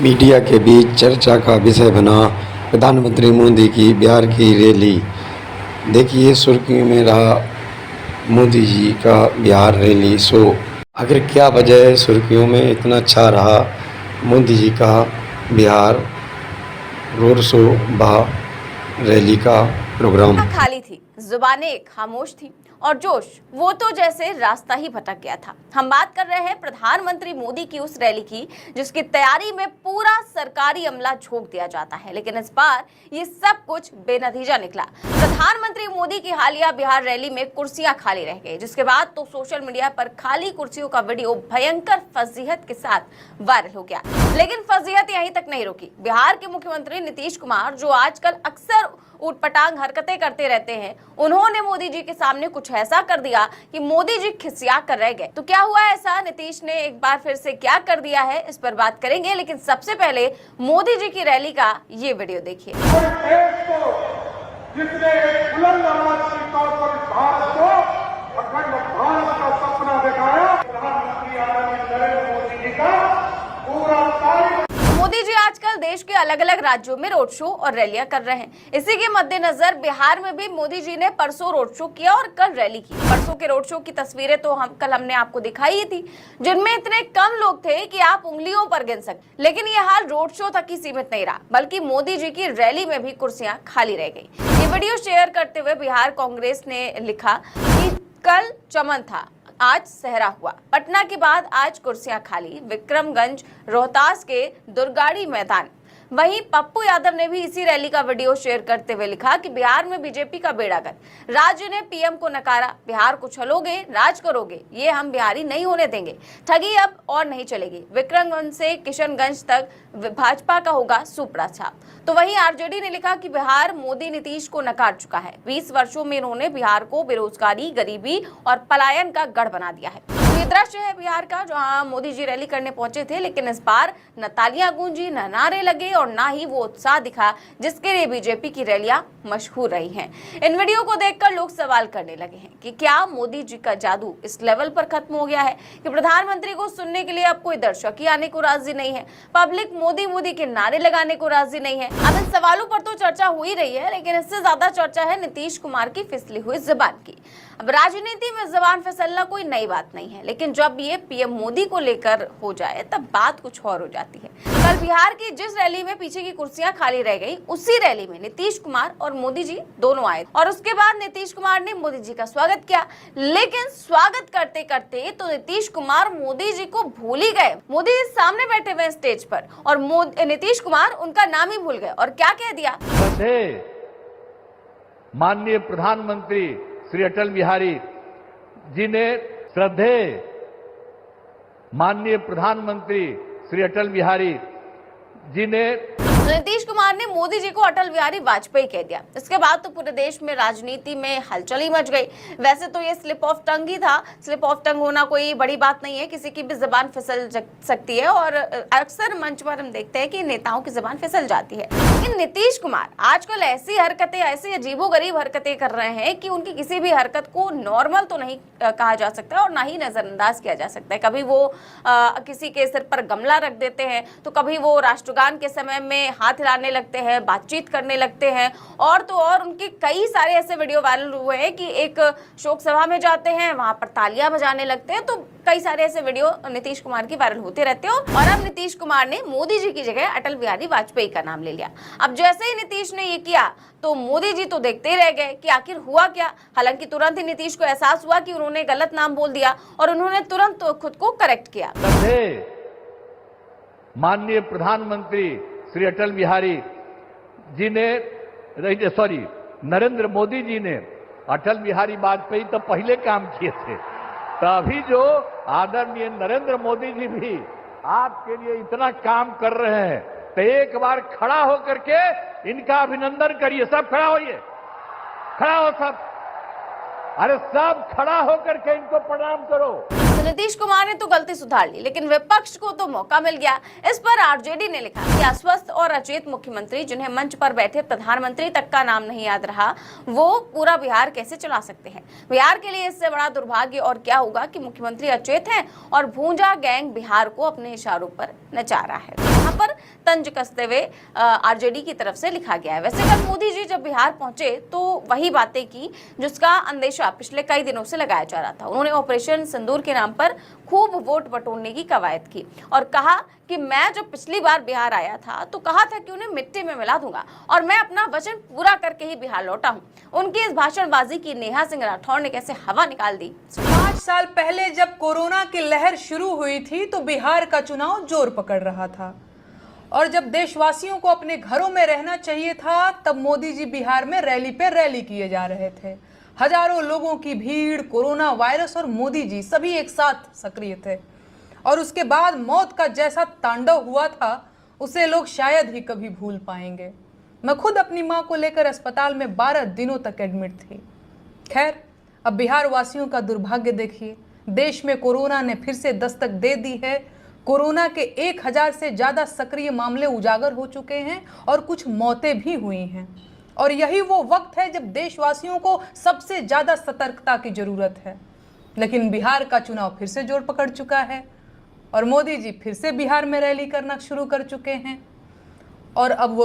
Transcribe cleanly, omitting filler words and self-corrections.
Media के बीच चर्चा का विषय बना प्रधानमंत्री मोदी की बिहार की रैली। देखिए सुर्खियों में रहा मोदी जी का बिहार रैली शो। आखिर क्या वजह है सुर्खियों में इतना अच्छा रहा मोदी जी का बिहार रोड शो व रैली का प्रोग्राम। खाली थी, जुबानें खामोश थी और जोश वो तो जैसे रास्ता ही भटक गया था। हम बात कर रहे हैं प्रधानमंत्री मोदी की उस रैली की जिसकी तैयारी में पूरा सरकारी अमला झोंक दिया जाता है, लेकिन इस बार ये सब कुछ बेनतीजा निकला। प्रधानमंत्री मोदी की हालिया बिहार रैली में कुर्सियां खाली रह गई, जिसके बाद तो सोशल मीडिया पर खाली कुर्सियों का वीडियो भयंकर फजीहत के साथ वायरल हो गया। लेकिन फजीहत यहीं तक नहीं रुकी। बिहार के मुख्यमंत्री नीतीश कुमार, जो आजकल अक्सर ऊटपटांग हरकतें करते रहते हैं, उन्होंने मोदी जी के सामने कुछ ऐसा कर दिया कि मोदी जी खिसिया कर रह गए। तो क्या हुआ ऐसा, नीतीश ने एक बार फिर से क्या कर दिया है, इस पर बात करेंगे। लेकिन सबसे पहले मोदी जी की रैली का ये वीडियो देखिए। जिसने एक बुलंद आवाज के तौर पर भारत को अखंड भारत का सपना दिखाया, प्रधानमंत्री आदरणीय नरेंद्र मोदी जी का पूरा मोदी जी आजकल देश के अलग अलग राज्यों में रोड शो और रैलियां कर रहे हैं। इसी के मद्देनजर बिहार में भी मोदी जी ने परसों रोड शो किया और कल रैली की। परसों के रोड शो की तस्वीरें तो हमने आपको दिखाई ही थी, जिनमें इतने कम लोग थे कि आप उंगलियों पर गिन सकते। लेकिन यह हाल रोड शो तक ही सीमित नहीं रहा, बल्कि मोदी जी की रैली में भी कुर्सियां खाली रह गई। ये वीडियो शेयर करते हुए बिहार कांग्रेस ने लिखा कि कल चमन था, आज सहरा हुआ। पटना के बाद आज कुर्सियां खाली, विक्रमगंज रोहतास के दुर्गाड़ी मैदान। वहीं पप्पू यादव ने भी इसी रैली का वीडियो शेयर करते हुए लिखा कि बिहार में बीजेपी का बेड़ा गर्क, राज्य ने पीएम को नकारा, बिहार को छलोगे, राज करोगे, ये हम बिहारी नहीं होने देंगे, ठगी अब और नहीं चलेगी। विक्रमगंज से किशनगंज तक भाजपा का होगा सुपड़ा छाप। तो वहीं आरजेडी ने लिखा कि बिहार मोदी नीतीश को नकार चुका है। 20 वर्षों में इन्होंने बिहार को बेरोजगारी, गरीबी और पलायन का गढ़ बना दिया है। ये दृश्य है बिहार का, जहां मोदी जी रैली करने पहुंचे थे, लेकिन इस बार न तालियां गूंजी, न नारे लगे और ना ही वो उत्साह दिखा जिसके लिए बीजेपी की रैलियां मशहूर रही हैं। इन वीडियो को देखकर लोग सवाल करने लगे हैं कि क्या मोदी जी का जादू इस लेवल पर खत्म हो गया है कि प्रधानमंत्री को सुनने के लिए अब कोई दर्शक ही आने को राजी नहीं है, पब्लिक मोदी मोदी के नारे लगाने को राजी नहीं है। अब इन सवालों पर तो चर्चा हो ही रही है, लेकिन इससे ज्यादा चर्चा है नीतीश कुमार की फिसली हुई जुबान की। अब राजनीति में जुबान फिसलना कोई नई बात नहीं है, लेकिन जब ये पीएम मोदी को लेकर हो जाए तब बात कुछ और हो जाती है। कल बिहार की जिस रैली में पीछे की कुर्सियां खाली रह गई, उसी रैली में नीतीश कुमार और मोदी जी दोनों आए और उसके बाद नीतीश कुमार ने मोदी जी का स्वागत किया। लेकिन स्वागत करते करते तो नीतीश कुमार मोदी जी को भूल ही गए। मोदी जी सामने बैठे हुए स्टेज पर और नीतीश कुमार उनका नाम ही भूल गए और क्या कह दिया। माननीय प्रधानमंत्री श्री अटल बिहारी जी ने, श्रद्धेय माननीय प्रधानमंत्री श्री अटल बिहारी जी ने, नीतीश कुमार ने मोदी जी को अटल बिहारी वाजपेयी कह दिया। इसके बाद तो पूरे देश में राजनीति में हलचल ही मच गई। वैसे तो ये स्लिप ऑफ टंग ही था, स्लिप ऑफ टंग होना कोई बड़ी बात नहीं है, किसी की भी जुबान फिसल सकती है और अक्सर मंच पर हम देखते हैं कि नेताओं की जुबान फिसल जाती है। लेकिन नीतीश कुमार आजकल ऐसी हरकतें, ऐसी अजीबोगरीब हरकतें कर रहे हैं कि उनकी किसी भी हरकत को नॉर्मल तो नहीं कहा जा सकता और ना ही नजरअंदाज किया जा सकता है। कभी वो किसी के सिर पर गमला रख देते हैं, तो कभी वो राष्ट्रगान के समय में हाथ हिलाने लगते हैं, बातचीत करने लगते हैं और तो और उनके कई सारे ऐसे वीडियो वायरल हुए हैं कि एक शोक सभा में जाते हैं, वहां पर तालियां बजाने लगते हैं। तो कई सारे ऐसे वीडियो नीतीश कुमार की वायरल होते रहते हो और अब नीतीश कुमार ने मोदी जी की जगह अटल बिहारी वाजपेयी का नाम ले लिया। अब जैसे ही नीतीश ने ये किया तो मोदी जी तो देखते ही रह गए कि आखिर हुआ क्या। हालांकि तुरंत ही नीतीश को एहसास हुआ कि उन्होंने गलत नाम बोल दिया और उन्होंने तुरंत खुद को करेक्ट किया। माननीय प्रधानमंत्री श्री अटल बिहारी जी ने, नरेंद्र मोदी जी ने, अटल बिहारी वाजपेयी तो पहले काम किए थे, तभी जो आदरणीय नरेंद्र मोदी जी भी आपके लिए इतना काम कर रहे हैं, तो एक बार खड़ा होकर के इनका अभिनंदन करिए। सब खड़ा होइए, खड़ा हो सब, अरे सब खड़ा होकर के इनको प्रणाम करो। तो नीतीश कुमार ने तो गलती सुधार ली, लेकिन विपक्ष को तो मौका मिल गया। इस पर आरजेडी ने लिखा कि अस्वस्थ और अचेत मुख्यमंत्री, जिन्हें मंच पर बैठे प्रधानमंत्री तक का नाम नहीं याद रहा, वो पूरा बिहार कैसे चला सकते हैं। बिहार के लिए इससे बड़ा दुर्भाग्य और क्या होगा कि मुख्यमंत्री अचेत हैं और भूंजा गैंग बिहार को अपने इशारों पर नचा रहा है। यहाँ पर तंज कसते हुए आरजेडी की तरफ से लिखा गया है। वैसे कल मोदी जी जब बिहार पहुंचे तो वही बातें की जिसका अंदेशा पिछले कई दिनों से लगाया जा रहा था। उन्होंने ऑपरेशन सिंदूर के नाम पर खूब वोट बटोरने की कवायद की और कहा कि मैं जब पिछली बार बिहार आया था तो कहा था कि उन्हें मिट्टी में मिला दूंगा और मैं अपना वचन पूरा करके ही बिहार लौटा हूं। उनकी इस भाषणबाजी की नेहा सिंह राठौर ने कैसे हवा निकाल दी। 5 साल पहले जब कोरोना की लहर शुरू हुई थी तो बिहार का चुनाव जोर पकड़ रहा था और जब देशवासियों को अपने घरों में रहना चाहिए था तब मोदी जी बिहार में रैली पे रैली किए जा रहे थे। हजारों लोगों की भीड़, कोरोना वायरस और मोदी जी सभी एक साथ सक्रिय थे और उसके बाद मौत का जैसा तांडव हुआ था उसे लोग शायद ही कभी भूल पाएंगे। मैं खुद अपनी मां को लेकर अस्पताल में 12 दिनों तक एडमिट थी। खैर, अब बिहार वासियों का दुर्भाग्य देखिए, देश में कोरोना ने फिर से दस्तक दे दी है। कोरोना के 1000 से ज्यादा सक्रिय मामले उजागर हो चुके हैं और कुछ मौतें भी हुई हैं और यही वो वक्त है जब देशवासियों को सबसे ज्यादा सतर्कता की जरूरत है। लेकिन बिहार का चुनाव फिर से जोर पकड़ चुका है और मोदी जी फिर से बिहार में रैली करना शुरू कर चुके हैं और अब वो